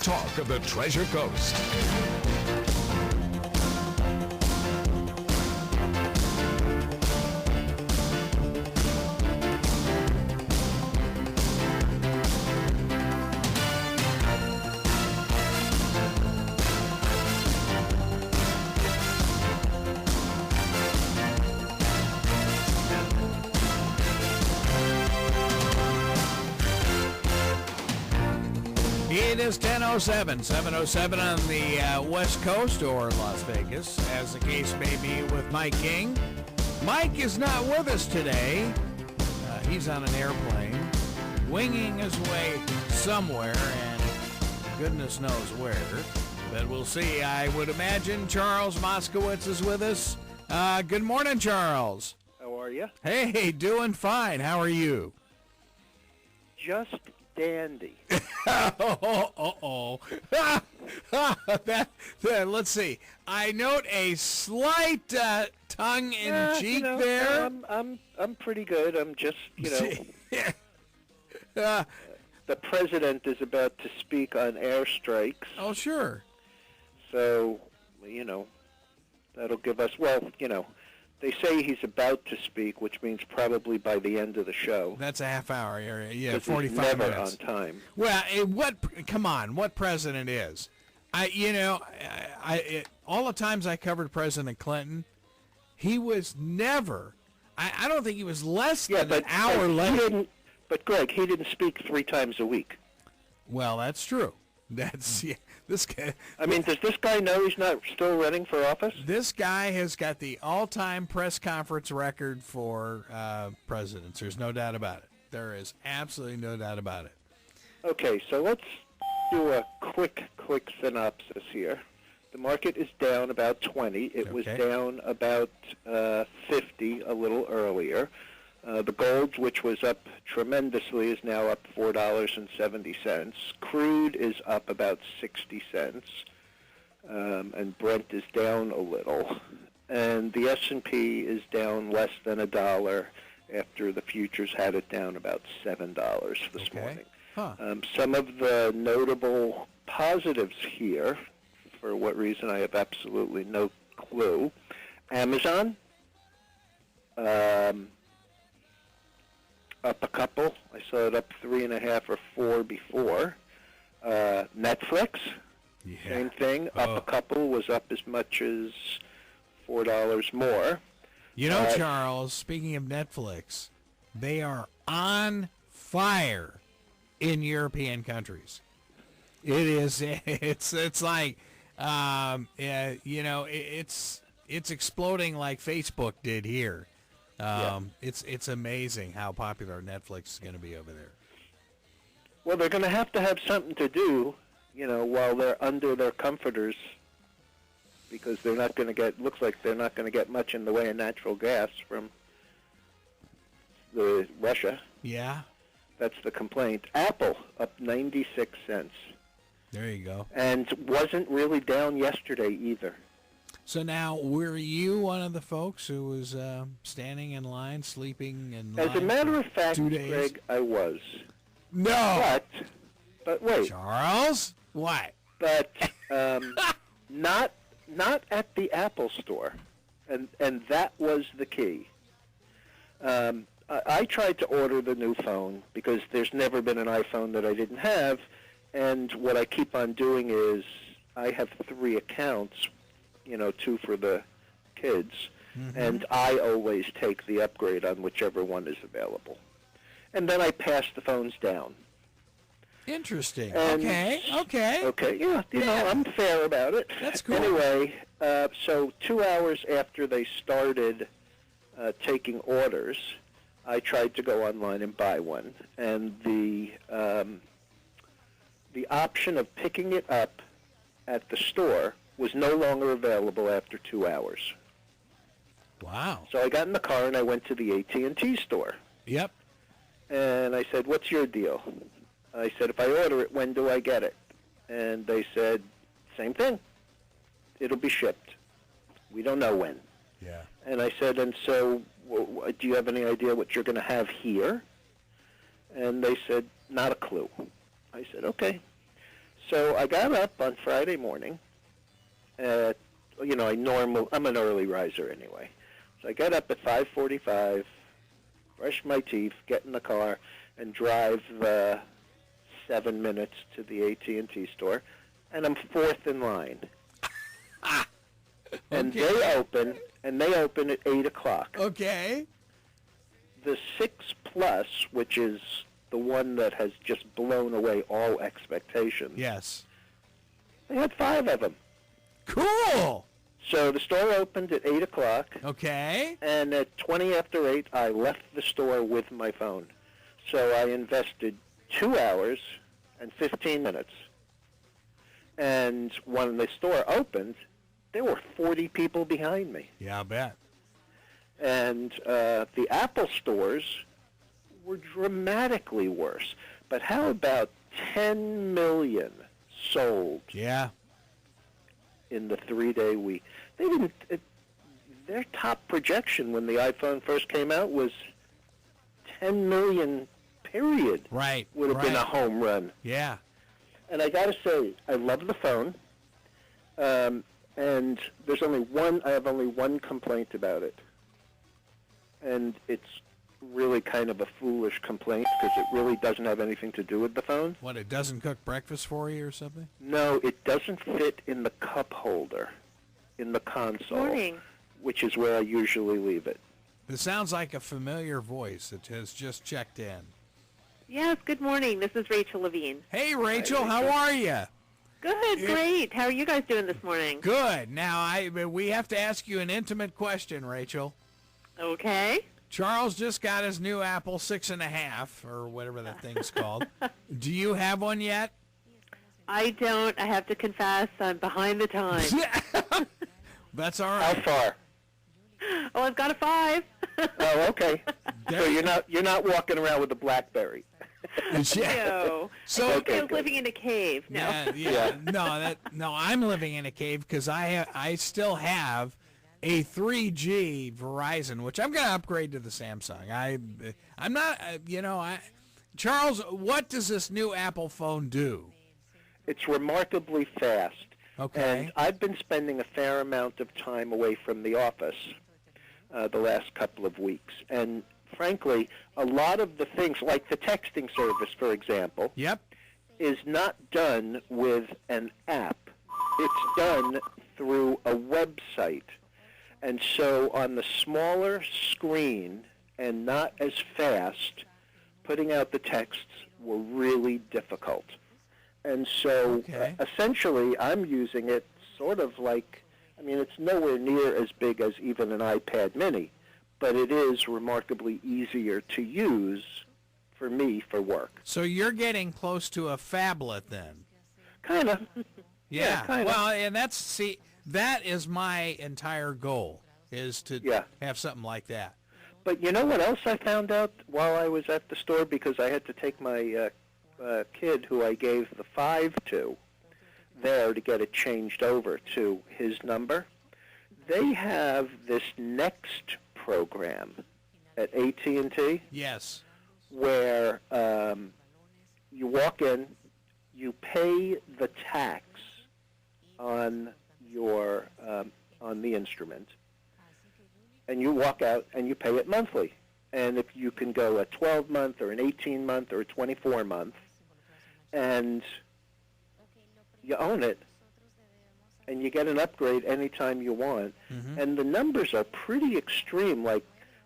talk of the Treasure Coast. It is 10:07, 7:07 on the West Coast or Las Vegas, as the case may be with Mike King. Mike is not with us today. He's on an airplane, winging his way somewhere, and goodness knows where. But we'll see. I would imagine Charles Moskowitz is with us. Good morning, Charles. How are you? Hey, doing fine. How are you? Just dandy. Let's see. I note a slight tongue-in-cheek there. I'm pretty good. I'm just, the president is about to speak on airstrikes. Oh, sure. So, that'll give us, they say he's about to speak, which means probably by the end of the show. That's a half hour area. Yeah, 45 he's never minutes. on time. Well, come on, what president is? All the times I covered President Clinton, he was never, I don't think he was less than an hour late. But Greg, he didn't speak 3 times a week. Well, that's true. This guy. I mean, does this guy know he's not still running for office? This guy has got the all-time press conference record for presidents. There's no doubt about it. There is absolutely no doubt about it. Okay, so let's do a quick synopsis here. The market is down about 20. It was down about 50 a little earlier. The gold, which was up tremendously, is now up $4.70. Crude is up about 60 cents, and Brent is down a little. And the S&P is down less than $1 after the futures had it down about $7 this morning. Huh. Some of the notable positives here, for what reason I have absolutely no clue. Amazon, up a couple. I saw it up 3.5 or 4 before. Netflix, same thing. Up a couple, was up as much as $4 more. Charles, speaking of Netflix, they are on fire in European countries. It's like, it's exploding like Facebook did here. It's amazing how popular Netflix is going to be over there. Well, they're going to have something to do, while they're under their comforters, because they're not going to get, looks like they're not going to get much in the way of natural gas from Russia. Yeah. That's the complaint. Apple, up 96 cents. There you go. And wasn't really down yesterday either. So now, were you one of the folks who was standing in line, sleeping in line? As a matter of fact, 2 days? Greg, I was. No. But wait. Charles? What? But not at the Apple store, and that was the key. I tried to order the new phone because there's never been an iPhone that I didn't have, and what I keep on doing is I have 3 accounts. 2 for the kids, and I always take the upgrade on whichever one is available. And then I pass the phones down. Interesting. And okay, yeah, I'm fair about it. That's cool. Anyway, so 2 hours after they started taking orders, I tried to go online and buy one, and the option of picking it up at the store was no longer available after 2 hours. Wow. So I got in the car and I went to the AT&T store. Yep. And I said, "What's your deal?" I said, "If I order it, when do I get it?" And they said, "Same thing. It'll be shipped. We don't know when." Yeah. And I said, "And so do you have any idea what you're going to have here?" And they said, "Not a clue." I said, "Okay." So I got up on Friday morning. I'm an early riser anyway. So I got up at 5:45, brush my teeth, get in the car, and drive 7 minutes to the AT&T store, and I'm fourth in line. And they open at 8 o'clock. Okay. The 6 Plus, which is the one that has just blown away all expectations. Yes. They had 5 of them. Cool. So the store opened at 8 o'clock. Okay. And at 20 after 8, I left the store with my phone. So I invested 2 hours and 15 minutes. And when the store opened, there were 40 people behind me. Yeah, I bet. And the Apple stores were dramatically worse. But how about 10 million sold? Yeah. In the 3-day week? They didn't. Their top projection when the iPhone first came out was 10 million. Period. Right. Would have been a home run. Yeah. And I got to say, I love the phone. And there's only one. I have only one complaint about it, and it's really kind of a foolish complaint because it really doesn't have anything to do with the phone. What, it doesn't cook breakfast for you or something? No, it doesn't fit in the cup holder in the console, Morning. which is where I usually leave it. It sounds like a familiar voice that has just checked in. Yes, good morning. This is Rachel Levine. Hey, Rachel, Hi, how Rachel. are you? Good, great. How are you guys doing this morning? Good. Now, we have to ask you an intimate question, Rachel. Okay. Charles just got his new Apple 6.5, or whatever that thing's called. Do you have one yet? I don't. I have to confess, I'm behind the times. That's all How right. far? Oh, I've got a 5. Oh, okay. So you're not walking around with a BlackBerry. No. So- I think Okay, I was good. living in a cave. No. Yeah. No, I'm living in a cave because I still have a 3G Verizon, which I'm going to upgrade to the Samsung. I'm not, Charles, what does this new Apple phone do? It's remarkably fast. Okay. And I've been spending a fair amount of time away from the office the last couple of weeks. And frankly, a lot of the things, like the texting service, for example, Yep. is not done with an app. It's done through a website. And so on the smaller screen and not as fast, putting out the texts were really difficult. And so Okay. Essentially I'm using it sort of like, it's nowhere near as big as even an iPad mini, but it is remarkably easier to use for me for work. So you're getting close to a phablet then. Kind of. Yeah. kinda. Well, and that is my entire goal, is to have something like that. But you know what else I found out while I was at the store? Because I had to take my kid, who I gave the 5 to, there to get it changed over to his number. They have this Next program at AT&T Yes. where you walk in, you pay the tax on your on the instrument, and you walk out and you pay it monthly. And if you can go a 12-month or an 18-month or a 24-month, and you own it, and you get an upgrade anytime you want. Mm-hmm. And the numbers are pretty extreme. Like,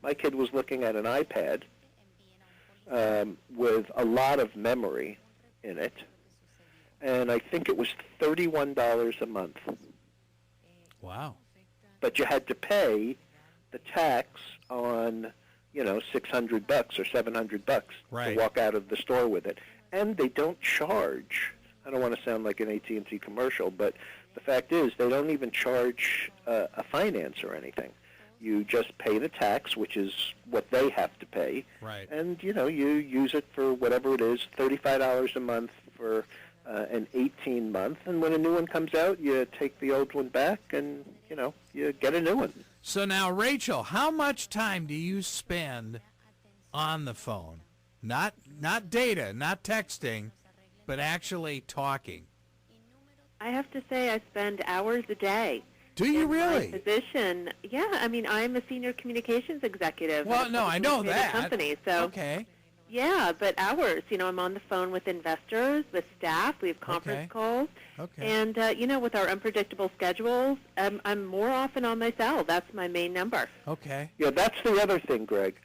my kid was looking at an iPad with a lot of memory in it, and I think it was $31 a month. Wow. But you had to pay the tax on, $600 or $700 Right. to walk out of the store with it. And they don't charge. I don't want to sound like an AT&T commercial, but the fact is they don't even charge a finance or anything. You just pay the tax, which is what they have to pay. Right. And, you use it for whatever it is, $35 a month for an 18-month. And when a new one comes out, you take the old one back and, you get a new one. So now, Rachel, how much time do you spend on the phone? Not data, not texting, but actually talking. I have to say I spend hours a day. Do you in really? My position, yeah. I mean, I'm a senior communications executive. Well, at a no, I know publicly traded that. company, so Okay. yeah, but hours. I'm on the phone with investors, with staff. We have conference calls. Okay. And, with our unpredictable schedules, I'm more often on my cell. That's my main number. Okay. Yeah, that's the other thing, Greg.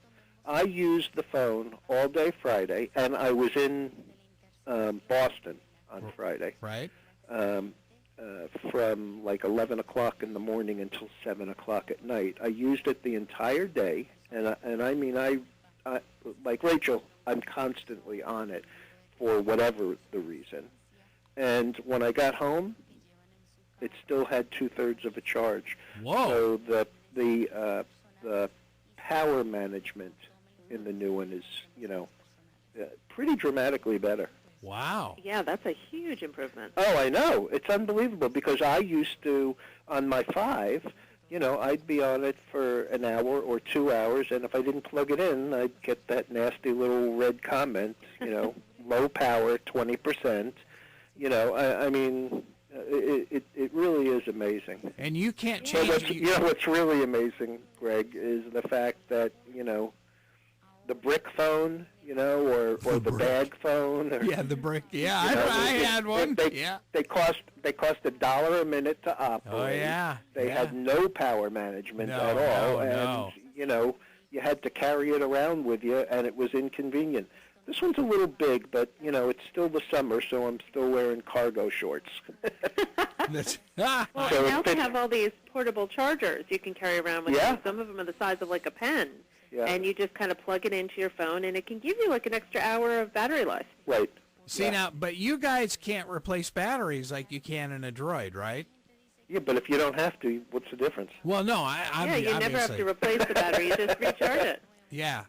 I used the phone all day Friday, and I was in Boston on Friday. Right. From like 11 o'clock in the morning until 7 o'clock at night. I used it the entire day, and I like Rachel, I'm constantly on it for whatever the reason. And when I got home, it still had 2/3 of a charge. Whoa. So the power management in the new one is, pretty dramatically better. Wow. Yeah, that's a huge improvement. Oh, I know. It's unbelievable because I used to, on my 5, I'd be on it for an hour or 2 hours, and if I didn't plug it in, I'd get that nasty little red comment, low power, 20%. I mean, it really is amazing. And you can't So change... what's really amazing, Greg, is the fact that, the brick phone, or the bag phone. Or, Yeah, the brick. Yeah, I had one. They cost $1 a minute to operate. Oh, yeah. They had no power management at all, and you had to carry it around with you, and it was inconvenient. This one's a little big, but it's still the summer, so I'm still wearing cargo shorts. Well, So now they have all these portable chargers you can carry around with you. Some of them are the size of like a pen. Yeah. And you just kind of plug it into your phone, and it can give you like an extra hour of battery life. Right. See, now, but you guys can't replace batteries like you can in a Droid, right? Yeah, but if you don't have to, what's the difference? Well, no, you never have to replace the battery. You just recharge it. Yeah.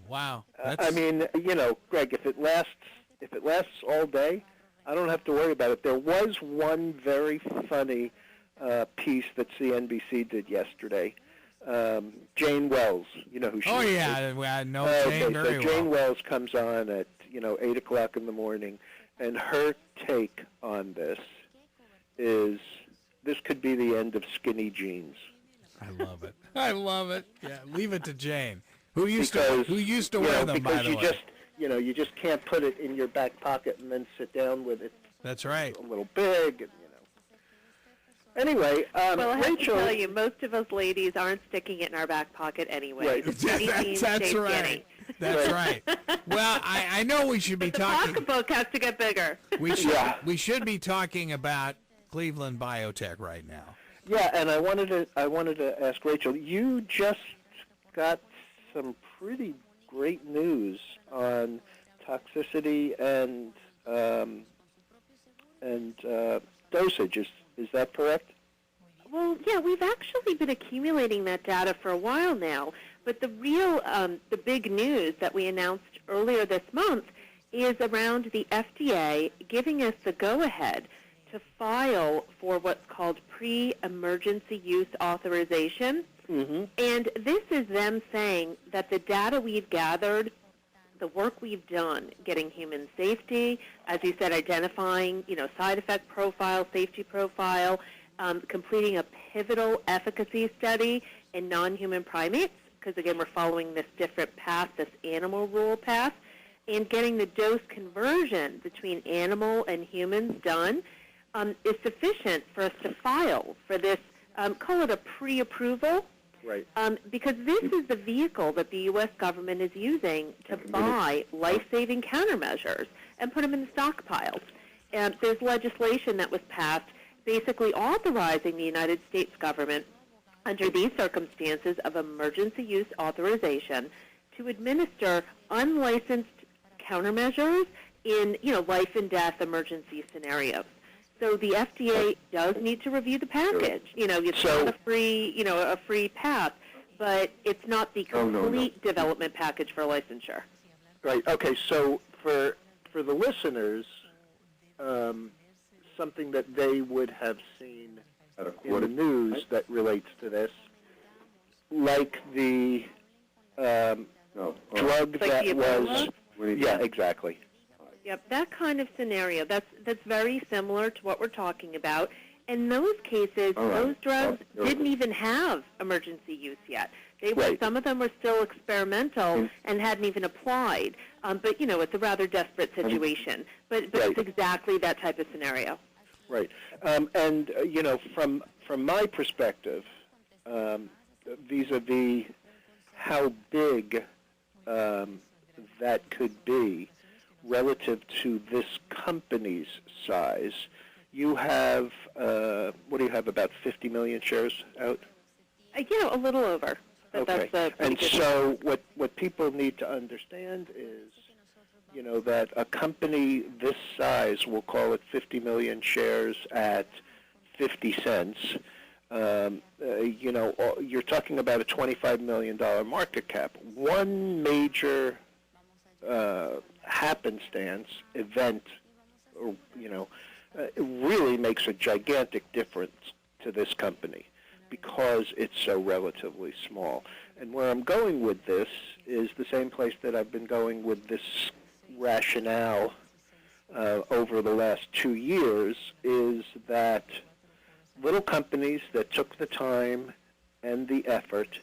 Wow. I mean, Greg, if it lasts all day, I don't have to worry about it. There was one very funny piece that CNBC did yesterday. Jane Wells, you know who she is. Oh, yeah, I know Jane very well. Jane Wells comes on at, 8 o'clock in the morning, and her take on this is, this could be the end of skinny jeans. I love it. I love it. Yeah, leave it to Jane, who used to wear them, by the way. Because you just can't put it in your back pocket and then sit down with it. That's right. A little big, and, Anyway, well, I have Rachel, to tell you, most of us ladies aren't sticking it in our back pocket anyway. Right. That's right. That's right. Well, I know we should be talking. The pocketbook has to get bigger. We should be talking about Cleveland Biotech right now. Yeah, and I wanted to ask Rachel. You just got some pretty great news on toxicity and dosage. Is that correct? Well, yeah, we've actually been accumulating that data for a while now. But the real, the big news that we announced earlier this month is around the FDA giving us the go-ahead to file for what's called pre-emergency use authorization. Mm-hmm. And this is them saying that the data we've gathered, the work we've done, getting human safety, as you said, identifying, side effect profile, safety profile, completing a pivotal efficacy study in non-human primates, because again, we're following this different path, this animal rule path, and getting the dose conversion between animal and humans done is sufficient for us to file for this, call it a pre-approval. Right. Because this is the vehicle that the U.S. government is using to buy life-saving countermeasures and put them in the stockpiles. And there's legislation that was passed basically authorizing the United States government under these circumstances of emergency use authorization to administer unlicensed countermeasures in, life and death emergency scenarios. So the FDA does need to review the package. It's not a free path, but it's not the complete development package for licensure. Right. Okay. So for the listeners, something that they would have seen in the news that relates to this, like the drug like that the was. Yeah, exactly. Yep, that kind of scenario, that's very similar to what we're talking about. In those cases, those drugs didn't even have emergency use yet. They were, some of them were still experimental and hadn't even applied. But, it's a rather desperate situation. But it's exactly that type of scenario. Right. And, from my perspective, vis-a-vis how big that could be relative to this company's size, you have, what do you have, about 50 million shares out? A little over. But okay. And so what people need to understand is, that a company this size, we'll call it 50 million shares at 50 cents, you're talking about a $25 million market cap. One major happenstance event, it really makes a gigantic difference to this company because it's so relatively small. And where I'm going with this is the same place that I've been going with this rationale over the last 2 years, is that little companies that took the time and the effort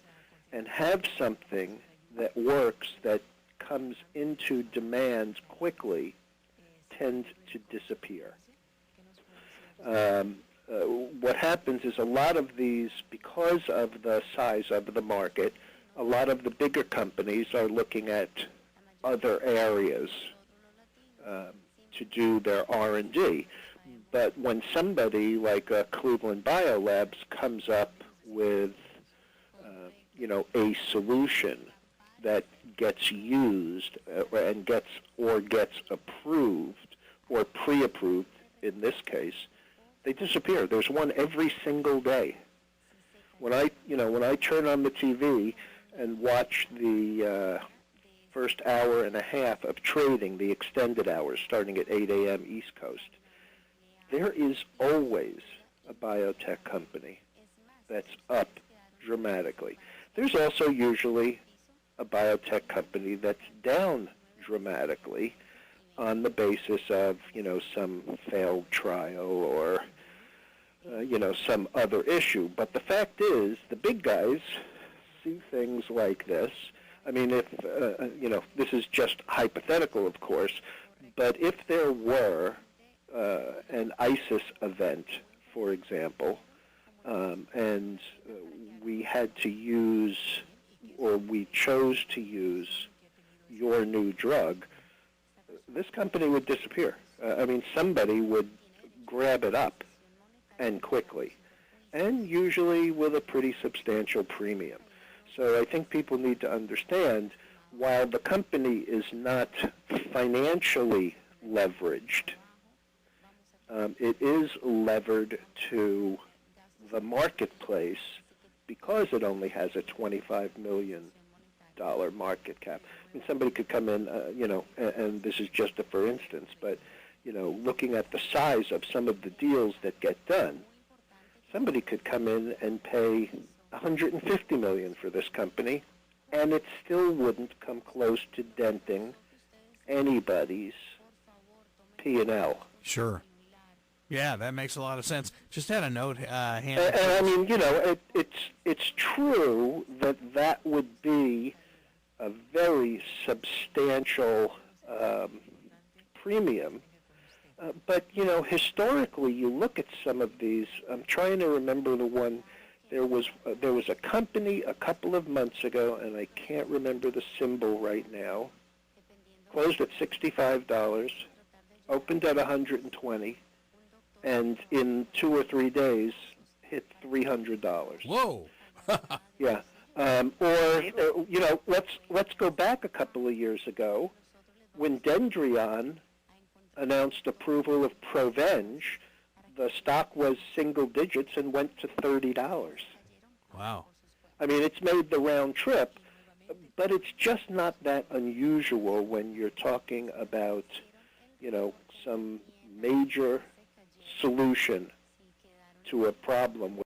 and have something that works, that comes into demand quickly, tend to disappear. What happens is a lot of these, because of the size of the market, a lot of the bigger companies are looking at other areas to do their R&D. But when somebody like Cleveland BioLabs comes up with, a solution that gets used and gets approved or pre-approved in this case, they disappear. There's one every single day. When I turn on the TV and watch the first hour and a half of trading, the extended hours starting at 8 a.m. East Coast, there is always a biotech company that's up dramatically. There's also usually a biotech company that's down dramatically on the basis of, some failed trial or, some other issue. But the fact is, the big guys see things like this. I mean, if, this is just hypothetical, of course, but if there were an ISIS event, for example, and we had to use, or we chose to use your new drug, this company would disappear. Somebody would grab it up, and quickly, and usually with a pretty substantial premium. So I think people need to understand, while the company is not financially leveraged, it is levered to the marketplace because it only has a $25 million market cap. Somebody could come in, and this is just a for instance, but, looking at the size of some of the deals that get done, somebody could come in and pay $150 million for this company, and it still wouldn't come close to denting anybody's P&L. Sure. Yeah, that makes a lot of sense. Just had a note handed. And it's true that would be a very substantial premium. But, historically, you look at some of these. I'm trying to remember the one. There was a company a couple of months ago, and I can't remember the symbol right now. Closed at $65, opened at $120, and in 2 or 3 days hit $300. Whoa! Yeah. Let's go back a couple of years ago when Dendreon announced approval of Provenge. The stock was single digits and went to $30. Wow. It's made the round trip, but it's just not that unusual when you're talking about, some major solution to a problem.